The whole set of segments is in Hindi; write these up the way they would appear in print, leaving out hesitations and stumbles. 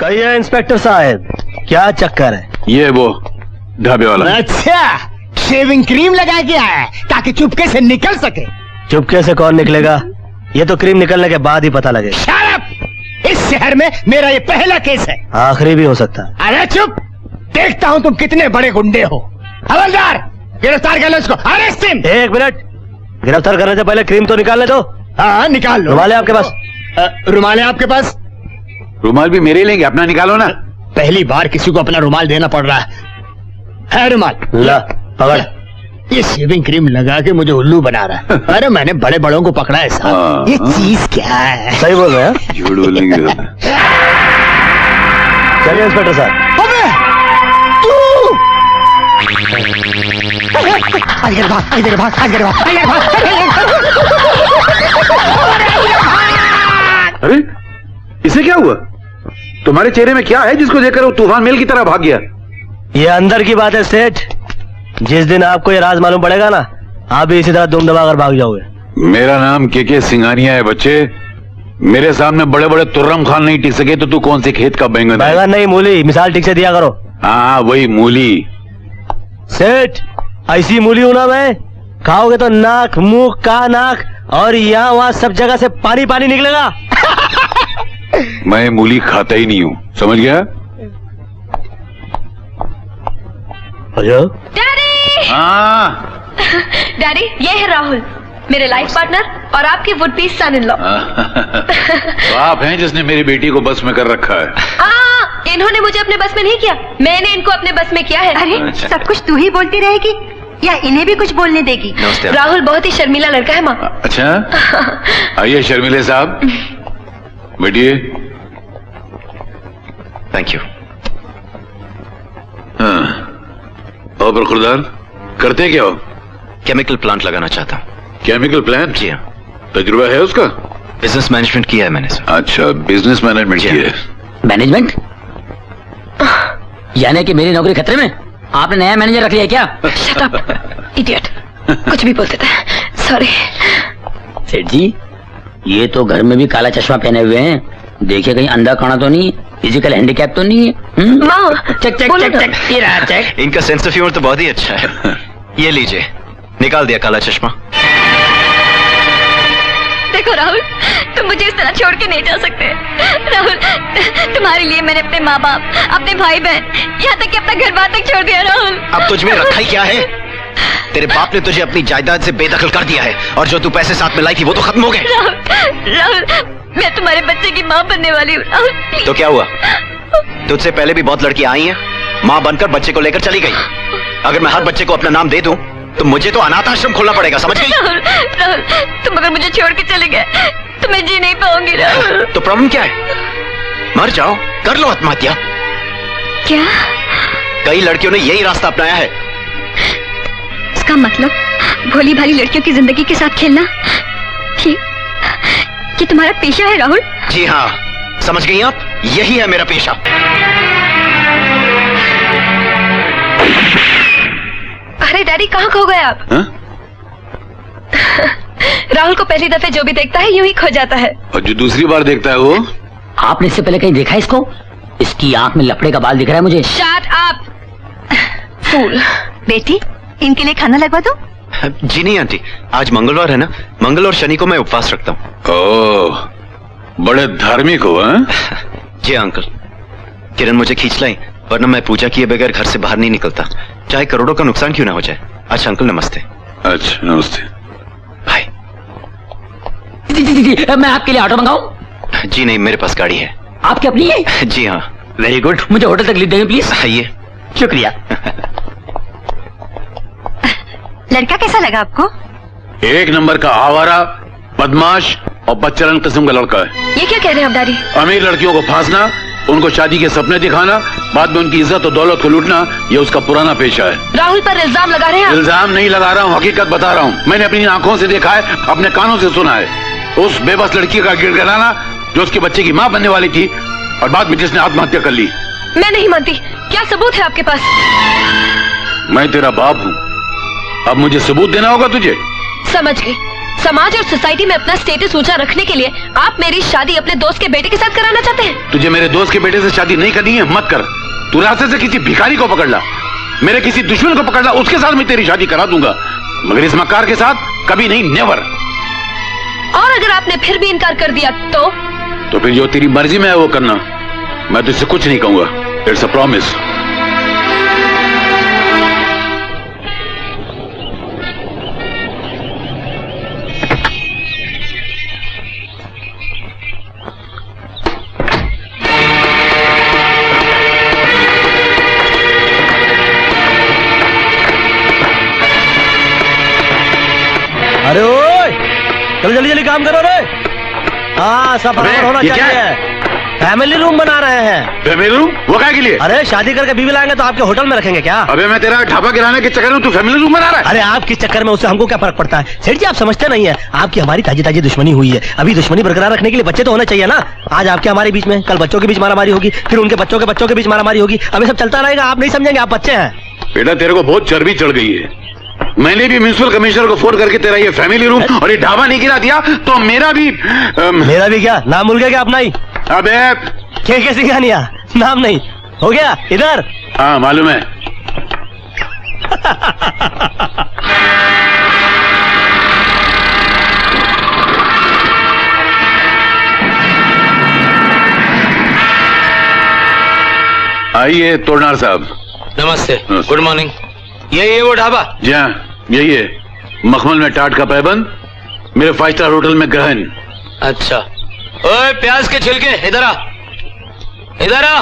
कहिए इंस्पेक्टर साहब, क्या चक्कर है? ये वो ढाबे वाला। अच्छा, शेविंग क्रीम लगा के आया है ताकि चुपके से निकल सके। चुपके से कौन निकलेगा? ये तो क्रीम निकलने के बाद ही पता लगेगा। Shut up! इस शहर में मेरा ये पहला केस है। आखिरी भी हो सकता है। अरे चुप! देखता हूँ तुम कितने बड़े गुंडे हो। हवलदार, गिरफ्तार कर लो इसको। Arrest him. एक मिनट, गिरफ्तार करने से पहले क्रीम तो निकालने दो। हाँ, निकाल लो। रुमाल है आपके पास? रुमाल है आपके पास? रुमाल भी मेरे लेंगे, अपना निकालो ना। पहली बार किसी को अपना रुमाल देना पड़ रहा है रुमाल। ला, पकड़। ये शेविंग क्रीम लगा के मुझे उल्लू बना रहा है। अरे मैंने बड़े बड़ों को पकड़ा है साहब। ये चीज क्या है? सही बोल रहे हैं। झूठ बोलेंगे। चलिए इंस्पेक्टर साहब। अबे तू! इधर भाग, इधर भाग, इधर भाग, इधर भाग। अरे इसे क्या हुआ? तुम्हारे चेहरे में क्या है जिसको देखकर वो तूफान मेल की तरह भाग गया? ये अंदर की बात है सेठ। जिस दिन आपको ये राज मालूम पड़ेगा ना, आप भी इसी तरह दुम दबाकर भाग जाओगे। मेरा नाम के सिंघानिया है बच्चे। मेरे सामने बड़े बड़े तुर्रम खान नहीं टिक सके तो तू कौन से खेत का बैंगन है? बैंगन नहीं, मूली। मिसाल ठीक से दिया करो। हाँ वही मूली। सेठ, ऐसी मूली हूं ना मैं, खाओगे तो नाक, मुंह, कान, आंख और यहाँ वहाँ सब जगह से पानी पानी निकलेगा। मैं मूली खाता ही नहीं हूँ, समझ गया? डैडी! हाँ। डैडी, ये है राहुल, मेरे लाइफ पार्टनर और आपके would be son in law. तो आप हैं जिसने मेरी बेटी को बस में कर रखा है। इन्होंने मुझे अपने बस में नहीं किया, मैंने इनको अपने बस में किया है। अरे सब कुछ तू ही बोलती रहेगी या इन्हें भी कुछ बोलने देगी? राहुल बहुत ही शर्मीला लड़का है माँ। अच्छा, आइए शर्मिले साहब, बैठिए। Thank you. हाँ, और बरखुरदार करते क्या हो? केमिकल प्लांट लगाना चाहता हूँ। Chemical plant? जी हाँ। तजुर्बा है उसका? बिजनेस मैनेजमेंट किया है मैंने सर। अच्छा, बिजनेस मैनेजमेंट किया है। मैनेजमेंट? यानी कि मेरी नौकरी खतरे में? आपने नया मैनेजर रख लिया क्या? शट अप इडियट, कुछ भी बोलते थे। सॉरी। सेठ जी, ये तो घर में भी काला चश्मा पहने हुए हैं, देखिए कहीं अंधा काना तो नहीं, फिजिकल हैंडीकैप तो नहीं है? माँ, चेक चेक चेक चेक, ये रहा चेक। इनका सेंस ऑफ ह्यूमर तो बहुत ही अच्छा है। ये लीजिए, निकाल दिया काला चश्मा। देखो राहुल, तुम मुझे इस तरह छोड़ के नहीं जा सकते। राहुल, तुम्हारे लिए मैंने अपने माँ बाप, अपने भाई बहन, यहाँ तक कि अपना घर बार तक छोड़ दिया। राहुल, अब तुझ में रखा ही क्या है? तेरे बाप ने तुझे अपनी जायदाद से बेदखल कर दिया है और जो तू पैसे साथ में लाई थी वो तो खत्म हो गए। राहुल, मैं तुम्हारे बच्चे की माँ बनने वाली हूँ। राहुल, तो क्या हुआ? तुझसे पहले भी बहुत लड़कियां आई हैं, माँ बनकर बच्चे को लेकर चली गई। अगर मैं हर बच्चे को अपना नाम दे दूं तो मुझे तो अनाथ आश्रम खोलना पड़ेगा, समझ गई? राहुल, तुम अगर मुझे छोड़ के चले गए तो मैं जी नहीं पाऊंगी। राहुल, तो प्रॉब्लम क्या है? मर जाओ, कर लो आत्महत्या। क्या? कई लड़कियों ने यही रास्ता अपनाया है। इसका मतलब भोली भाली लड़कियों की जिंदगी के साथ खेलना ये तुम्हारा पेशा है? राहुल जी हाँ, समझ गई आप? यही है मेरा पेशा। अरे डैडी, कहाँ खो गए आप? राहुल को पहली दफे जो भी देखता है यूं ही खो जाता है, और जो दूसरी बार देखता है वो? आपने इससे पहले कहीं देखा है इसको? इसकी आंख में लपड़े का बाल दिख रहा है मुझे। शट अप फूल। बेटी, इनके लिए खाना लगवा दो? जी नहीं आंटी, आज मंगलवार है ना, मंगल और शनि को मैं उपवास रखता हूँ। ओह, बड़े धार्मिक हो। जी अंकल, किरण मुझे खींच लाई, वरना मैं पूजा किए बगैर घर से बाहर नहीं निकलता, चाहे करोड़ों का नुकसान क्यों ना हो जाए। अच्छा अंकल, नमस्ते। अच्छा नमस्ते। भाई जी, मैं आपके लिए ऑटो मंगाऊं? जी नहीं, मेरे पास गाड़ी है। आपकी अपनी है? जी हाँ। वेरी गुड, मुझे होटल तक ले देंगे प्लीज? आइए। शुक्रिया। लड़का कैसा लगा आपको? एक नंबर का आवारा, बदमाश और बदचलन किस्म का लड़का है। ये क्या कह रहे हैं आप डैडी? अमीर लड़कियों को फांसना, उनको शादी के सपने दिखाना, बाद में उनकी इज्जत और दौलत को लूटना, ये उसका पुराना पेशा है। राहुल पर इल्जाम लगा रहे हैं आप? इल्जाम नहीं लगा रहा हूँ, हकीकत बता रहा हूँ। मैंने अपनी आंखों से देखा है, अपने कानों से सुना है। उस बेबस लड़की का गिड़गिड़ाना जो उसके बच्चे की माँ बनने वाली थी और बाद में जिसने आत्महत्या कर ली। मैं नहीं मानती। क्या सबूत है आपके पास? मैं तेरा बाप हूँ, अब मुझे सबूत देना होगा तुझे। समझ गई, समाज और सोसाइटी में अपना स्टेटस ऊंचा रखने के लिए आप मेरी शादी अपने दोस्त के बेटे के साथ कराना चाहते हैं? तुझे मेरे दोस्त के बेटे से शादी नहीं करनी है, मत कर। तू रास्ते से किसी भिखारी को पकड़ ला, मेरे किसी दुश्मन को पकड़ ला, उसके साथ मैं तेरी शादी करा दूंगा, मगर इस मक्कार के साथ कभी नहीं, नेवर। और अगर आपने फिर भी इनकार कर दिया तो फिर जो तेरी मर्जी में है वो करना, मैं तुझसे कुछ नहीं कहूंगा। It's a promise. अरे ओए, चलो जल्दी जल्दी काम करो रे। हाँ, सब बराबर होना ये क्या चाहिए। फैमिली रूम बना रहे हैं। Family room? वो क्या के लिए? अरे शादी करके बीवी लाएंगे तो आपके होटल में रखेंगे क्या? अबे मैं तेरा ढाबा गिराने के चक्कर में तू फैमिली रूम बना रहा है? अरे आपके चक्कर में उससे हमको क्या फर्क पड़ता है? सेठ जी आप समझते नहीं है, आपकी हमारी ताजी ताजी दुश्मनी हुई है। अभी दुश्मनी बरकरार रखने के लिए बच्चे तो होने चाहिए ना। आज आपके हमारे बीच में, कल बच्चों के बीच मारामारी होगी, फिर उनके बच्चों के बीच मारामारी होगी। अभी सब चलता रहेगा, आप नहीं समझेंगे, आप बच्चे हैं। बेटा तेरे को बहुत चर्बी चढ़ गई है। मैंने भी म्युनिसिपल कमिश्नर को फोन करके तेरा ये फैमिली रूम और ये ढाबा नहीं गिरा दिया तो मेरा भी क्या नाम भूल गया क्या अपना ही? अबे के सिंघानिया नाम नहीं हो गया इधर? हाँ मालूम है। आइए तोड़नार साहब। नमस्ते, गुड मॉर्निंग। यही है वो ढाबा? जी हाँ यही है, मखमल में टाट का पैबंद, मेरे 5 स्टार होटल में ग्रहण। अच्छा। ओए प्याज के छिलके इधर आ, इधर आ।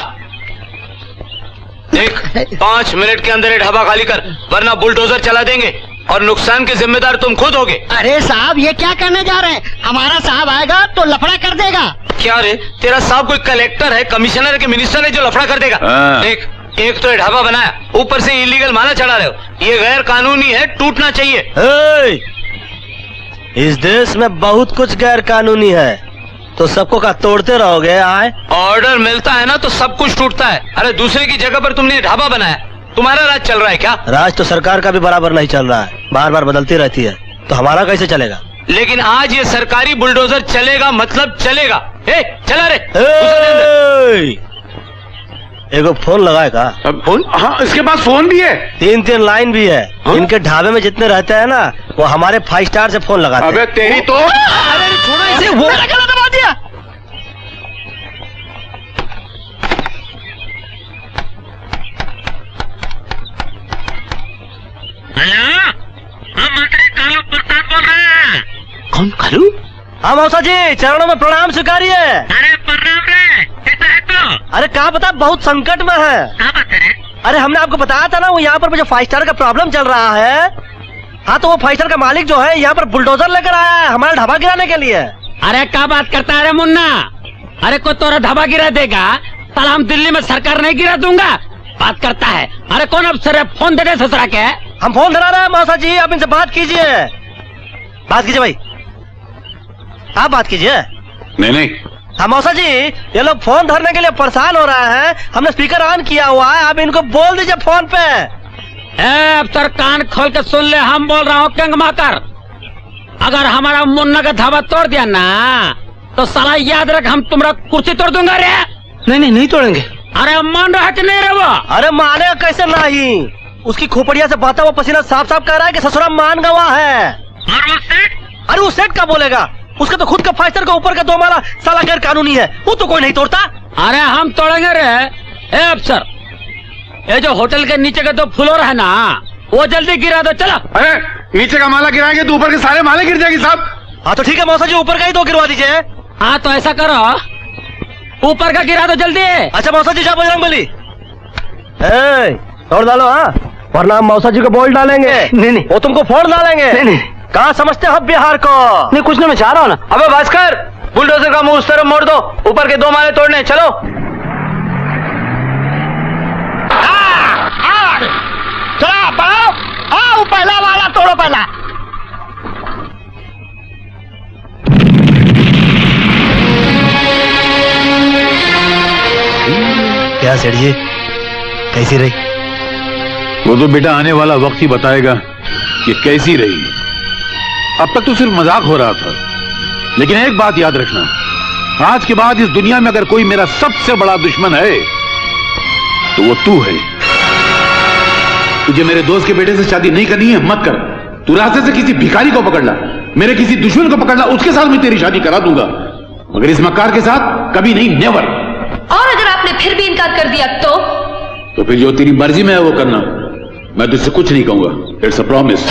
देख 5 मिनट के अंदर ये ढाबा खाली कर, वरना बुलडोजर चला देंगे और नुकसान के जिम्मेदार तुम खुद होगे। अरे साहब ये क्या करने जा रहे हैं? हमारा साहब आएगा तो लफड़ा कर देगा। क्या रे, तेरा साहब कोई कलेक्टर है, कमिश्नर है कि मिनिस्टर है जो लफड़ा कर देगा? देख, एक तो ये ढाबा बनाया, ऊपर से इलीगल माला चढ़ा रहे हो। ये गैर कानूनी है, टूटना चाहिए। इस देश में बहुत कुछ गैर कानूनी है, तो सबको का तोड़ते रहोगे? आए ऑर्डर मिलता है ना तो सब कुछ टूटता है। अरे दूसरे की जगह पर तुमने ढाबा बनाया, तुम्हारा राज चल रहा है क्या? राज तो सरकार का भी बराबर नहीं चल रहा है, बार बार बदलती रहती है, तो हमारा कैसे चलेगा? लेकिन आज ये सरकारी बुलडोजर चलेगा, मतलब चलेगा। चला रे। एगो फोन लगाए का? फोन? हाँ इसके पास फोन भी है, 3 लाइन भी है। इनके ढाबे में जितने रहते हैं ना, वो हमारे 5 स्टार से फोन लगाते हैं। अबे तेरी तो छोड़ो इसे, वो गला दबा दिया। कौन कालू? हाँ मौसा जी, चरणों में प्रणाम स्वीकारिए। अरे प्रणाम रे, कैसा है तू? अरे कहाँ पता, बहुत संकट में है। क्या बात है रे? अरे हमने आपको बताया था ना, वो यहाँ पर मुझे 5 स्टार का प्रॉब्लम चल रहा है। हाँ तो वो 5 स्टार का मालिक जो है यहाँ पर बुलडोजर लेकर आया है हमारा ढाबा गिराने के लिए। अरे क्या बात करता है रे मुन्ना? अरे कोई तोरा ढाबा गिरा देगा? साला हम दिल्ली में सरकार नहीं गिरा दूंगा, बात करता है। अरे कौन अफसर है, फोन दे दे ससुरा के। हम फोन धरा रहे हैं मौसा जी, आप इनसे बात कीजिए। बात कीजिए भाई, आप बात कीजिए। नहीं हाँ मौसा जी, ये लोग फोन धरने के लिए परेशान हो रहे हैं, हमने स्पीकर ऑन किया हुआ है, आप इनको बोल दीजिए फोन पे। अफसर कान खोल के सुन ले, हम बोल रहा हूँ किंग माकर, अगर हमारा मुन्ना का ढाबा तोड़ दिया ना तो साला याद रख हम तुम्हारा कुर्सी तोड़ दूंगा रे। नहीं तोड़ेंगे। अरे मान रहा है कि नहीं रे वो? अरे मानेगा कैसे नहीं, उसकी खोपड़िया से बहता हुआ पसीना साफ साफ कह रहा है कि ससुरा मान गवा है। अरे वो सेठ का बोलेगा, उसका तो खुद का 5 स्टार का ऊपर का 2 माला साला गैर कानूनी है, वो तो कोई नहीं तोड़ता। अरे हम तोड़ेंगे रे। ए अफसर, ये जो होटल के नीचे के 2 फ्लोर है ना, वो जल्दी गिरा दो। चलो। अरे नीचे का माला गिराएंगे तो ऊपर के सारे माले गिर जाएंगे साहब। हाँ तो ठीक है मौसा जी, ऊपर का ही 2 गिरवा दीजिए। हाँ तो ऐसा करो, ऊपर का गिरा दो जल्दी। अच्छा मौसा जी, जा बजरंगबली, तोड़ डालो। हाँ वरना हम मौसा जी को बोल डालेंगे। नहीं वो तुमको फोन डालेंगे। नहीं कहाँ समझते हो बिहार को? नहीं कुछ नहीं, मैं चाह रहा हूँ ना। अबे भास्कर, बुलडोजर का मुंह उस तरफ मोड़ दो, ऊपर के 2 माले तोड़ने। चलो। चलो पाओ, आओ पहला वाला तोड़ो पहला। क्या सेठ जी, कैसी रही? वो तो बेटा आने वाला वक्त ही बताएगा कि कैसी रही। अब तक तो सिर्फ मजाक हो रहा था, लेकिन एक बात याद रखना, आज के बाद इस दुनिया में अगर कोई मेरा सबसे बड़ा दुश्मन है तो वो तू है। तुझे मेरे दोस्त के बेटे से शादी नहीं करनी है, मत कर। तू रास्ते से किसी भिखारी को पकड़ ला, मेरे किसी दुश्मन को पकड़ ला, उसके साथ मैं तेरी शादी करा दूंगा, मगर इस मक्कार के साथ कभी नहीं, नेवर। और अगर आपने फिर भी इनकार कर दिया तो फिर जो तेरी मर्जी में है वो करना, मैं तुझसे कुछ नहीं कहूंगा। It's a promise.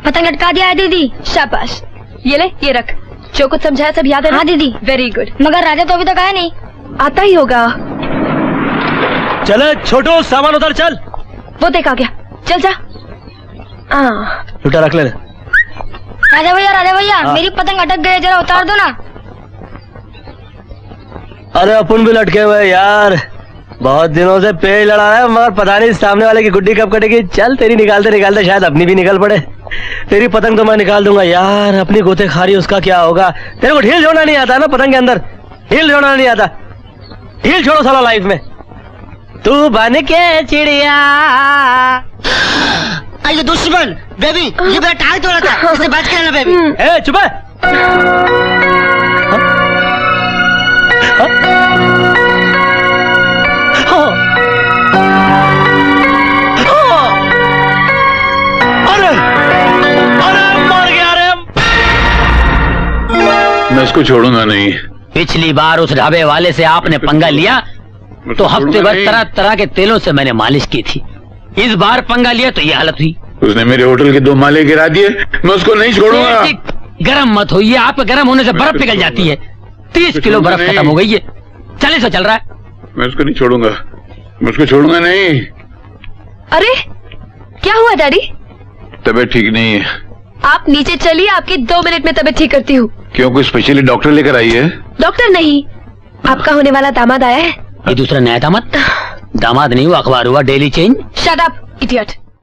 पतंग लटका दिया है दीदी। शाबाश, ये ले, ये रख। जो कुछ समझाया सब याद है ना? हाँ दीदी, वेरी गुड। मगर राजा तो अभी तक आया नहीं। आता ही होगा। चले छोटू, सामान उधर चल। वो देख आ गया, चल जा। लुटा रख ले। राजा भैया मेरी पतंग अटक गई, जरा उतार दो ना। अरे अपन भी लटके हुए यार, बहुत दिनों से पेड़ लड़ा है, मगर पता नहीं सामने वाले की गुड्डी कब कटेगी। चल तेरी निकालते निकालते शायद अपनी भी निकल पड़े। तेरी पतंग तो मैं निकाल दूंगा यार, अपनी गोते खारी उसका क्या होगा। तेरे को ढील जोड़ना नहीं आता ना पतंग के अंदर, ढील जोड़ना नहीं आता। ढील छोड़ो साला लाइफ में। तू बन के चिड़िया। ये दुश्मन बेबी, ये मेरा टांग तोड़ा था, इससे बच के रहना बेबी। ए चुप है। मैं इसको छोड़ूंगा नहीं। पिछली बार उस ढाबे वाले से आपने पंगा लिया तो हफ्ते भर तरह तरह के तेलों से मैंने मालिश की थी। इस बार पंगा लिया तो ये हालत हुई। उसने मेरे होटल के 2 माले गिरा दिए, मैं उसको नहीं छोड़ूंगा। गरम मत होइए, आप गरम होने से बर्फ पिघल जाती है। 30 किलो बर्फ खत्म हो गई है। चले से चल रहा है। मैं उसको नहीं छोड़ूंगा, मैं उसको छोड़ूंगा नहीं। अरे क्या हुआ डैडी? तबीयत ठीक नहीं है। आप नीचे चलिए, आपकी 2 मिनट में तबीयत ठीक करती हूँ। क्यों, कोई स्पेशली डॉक्टर लेकर आई है? डॉक्टर नहीं, आपका होने वाला दामाद आया है। ये दूसरा नया दामाद? दामाद नहीं हुआ, अखबार हुआ, daily change. Shut up idiot.